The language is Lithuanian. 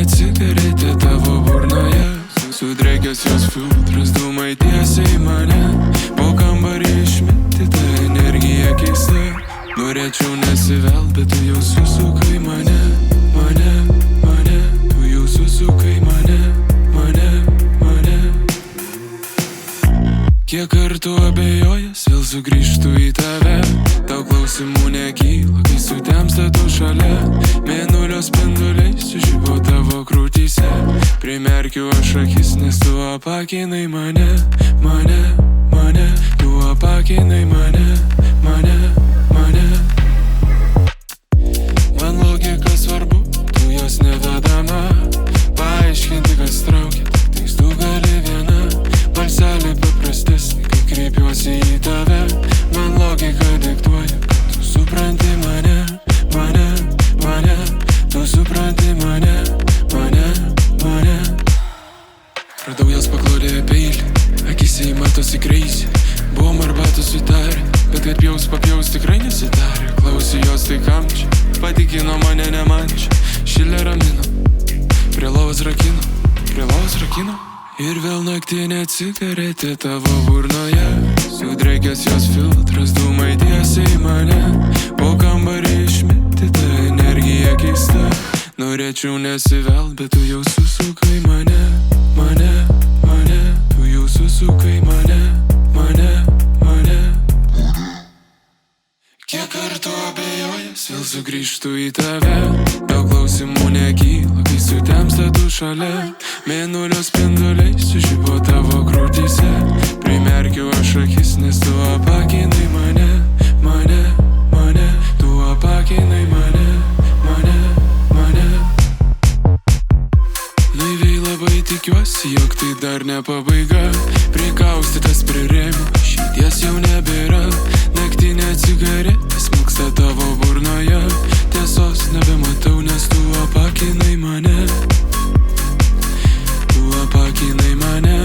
cigaretė tavo burnoje, sudrėkęs jos filtras, dūmai tiesiai mane, po kambarį išmeti ta energija keista. Norėčiau nesivelt, bet tu jau susukai mane, tu jau susukai mane. Kiek kartų abejojęs, vėl sugrįžtu į tave, tau klausimų nekyla, kai sutemsta tu šalia. Mėnulio spinduliai sužibo tavo krūtyse, primerkiu aš akis, nes tu apakinai mane, tu apakinai mane. Man logika svarbu, tu jos nevedama, paaiškinti kas traukia, tiktais tu gali viena. Balselį paprastesnį, kai kreipiuosi į tave, man logika diktuoja, kad tu supranti mane, tu supranti mane. Radau jos paklodėje peilį, akise įmatosi kreisi, buvom arbatos sutarę, bet kad papjaus tikrai nesitarė. Klausė jos tai kam čia, patikino mane ne man čia, šilė ramino, prie lovos rakino. Ir vėl naktinė cigaretė tavo burnoje, sudrėkęs jos filtras, dūmai tiesiai mane, po kambarį išmeti ta energija keista. Norėčiau nesivelt, bet tu jau susukai mane, tu jau susukai mane. Kiek kartų abejojęs, vėl sugrįžtu į tave, tau klausimų nekyla, kai sutemsta tu šalia. Mėnulio spinduliai sužibo tavo krūtyse, primerkiu aš akis, nes tu apakinai mane, tu apakinai mane. Naiviai labai tikiuosi, jog tai dar ne pabaiga, prikaustytas prie rėmų, širdies jau nebėra. Naktinė cigaretė smilksta tavo burnoje, tiesos nebematau, nes tu apakinai mane. Tu apakinai mane.